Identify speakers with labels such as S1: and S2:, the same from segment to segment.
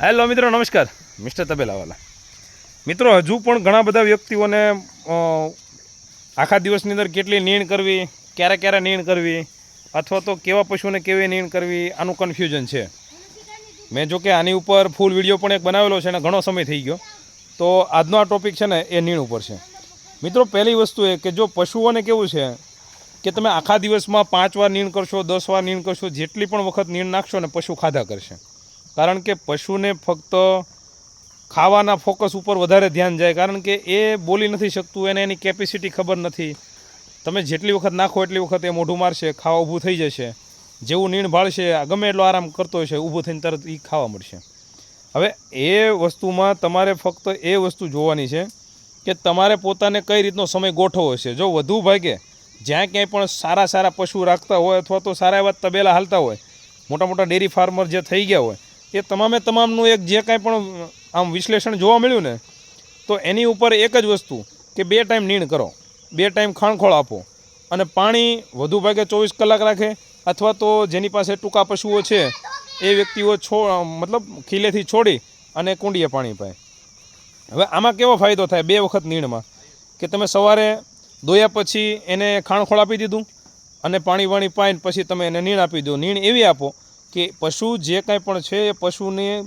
S1: Hello મિત્રો, નમસ્કાર. Mister તબેલાવાલા મિત્રો, હજુ પણ ઘણા બધા વ્યક્તિઓને આખા દિવસની અંદર કેટલી નીણ કરવી, ક્યારે ક્યારે નીણ કરવી, અથવા તો કેવા પશુને કેવી નીણ કરવી, આનું કન્ફ્યુઝન છે. મેં જો કે આની ઉપર ફૂલ વિડીયો પણ એક બનાવેલો છે અને ઘણો સમય થઈ ગયો. તો આજનો આ ટોપિક છે ને એ નીણ ઉપર છે. મિત્રો, પહેલી વસ્તુ એ કે જો પશુઓને કેવું છે કે તમે આખા દિવસમાં 5 વાર નીણ કરશો, 10 વાર નીણ કરશો, જેટલી પણ વખત નીણ નાખશો ને પશુ ખાધા કરશે. કારણ કે પશુને ફક્ત ખાવાના ફોકસ ઉપર વધારે ધ્યાન જાય, કારણ કે એ બોલી નથી શકતું, એને એની કેપેસિટી ખબર નથી. તમે જેટલી વખત નાખો એટલી વખત એ મોઢું મારશે, ખાવા ઊભું થઈ જશે. જેવું નીણ ભાળશે, ગમે એટલો આરામ કરતો હશે, ઊભું થઈને તરત એ ખાવા મળશે. હવે એ વસ્તુમાં તમારે ફક્ત એ વસ્તુ જોવાની છે કે તમારે પોતાને કઈ રીતનો સમય ગોઠવવો હશે. જો વધુ ભાગે જ્યાં ક્યાંય પણ સારા પશુ રાખતા હોય અથવા તો સારા એવા તબેલા હાલતા હોય, મોટા મોટા ડેરી ફાર્મર જે થઈ ગયા હોય, એ તમામનું એક જે કાંઈ પણ આમ વિશ્લેષણ જોવા મળ્યું ને, તો એની ઉપર એક જ વસ્તુ કે 2 ટાઈમ નીણ કરો, 2 ટાઈમ ખાણખોળ આપો અને પાણી વધુ ભાગે 24 કલાક રાખે, અથવા તો જેની પાસે ટૂંકા પશુઓ છે એ વ્યક્તિઓ મતલબ ખીલેથી છોડી અને કુંડીએ પાણી પાય. હવે આમાં કેવો ફાયદો થાય 2 વખત નીણમાં કે તમે સવારે દોયા પછી એને ખાણખોળ આપી દીધું અને પાણી પાઈને પછી તમે એને નીણ આપી દો. નીણ એવી આપો કે પશુ જે કાંઈ પણ છે એ પશુને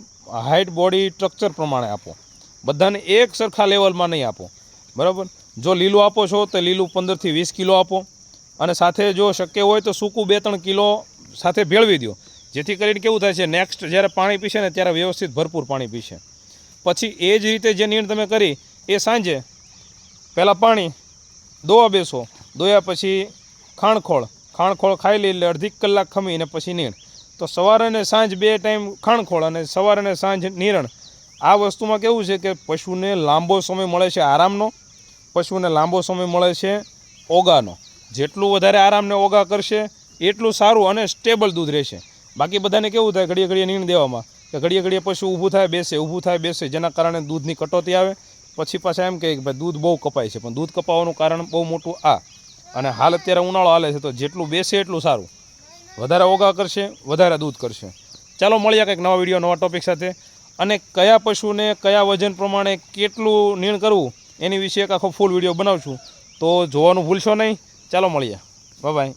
S1: હાઇટ બોડી સ્ટ્રક્ચર પ્રમાણે આપો, બધાને એક સરખા લેવલમાં નહીં આપો, બરાબર. જો લીલું આપો છો તો લીલું 15 થી 20 કિલો આપો, અને સાથે જો શક્ય હોય તો સૂકું 2-3 કિલો સાથે ભેળવી દો, જેથી કરીને કેવું થાય છે નેક્સ્ટ જ્યારે પાણી પીશે ને ત્યારે વ્યવસ્થિત ભરપૂર પાણી પીશે. પછી એ જ રીતે જે નીણ તમે કરી એ સાંજે પહેલાં પાણી દોવા બેસો, દોયા પછી ખાણખોળ ખાઈ લે એટલે અડધી કલાક ખમીને પછી નીણ. તો સવાર અને સાંજ 2 ટાઈમ ખાણખોળ અને સવાર અને સાંજ નિરણ. આ વસ્તુમાં કેવું છે કે પશુને લાંબો સમય મળે છે આરામનો, પશુને લાંબો સમય મળે છે ઓગાનો. જેટલું વધારે આરામને ઓગા કરશે એટલું સારું અને સ્ટેબલ દૂધ રહેશે. બાકી બધાને કેવું થાય ઘડીએ નીણ દેવામાં કે ઘડીએ પશુ ઊભું થાય બેસે, જેના કારણે દૂધની કટોતી આવે. પછી પાછા એમ કહે કે ભાઈ દૂધ બહુ કપાય છે, પણ દૂધ કપાવાનું કારણ બહુ મોટું આ. અને હાલ અત્યારે ઉનાળો હાલે છે, તો જેટલું બેસે એટલું સારું. વધારે ઓગા કરશે, વધારે દૂધ કરશે. ચાલો મળીએ કંઈક નવા વિડીયો નવા ટોપિક સાથે, અને કયા પશુને કયા વજન પ્રમાણે કેટલું નીણ કરવું એની વિશે એક આખો ફૂલ વિડીયો બનાવશું. તો જોવાનું ભૂલશો નહીં. ચાલો મળીએ, બાય બાય.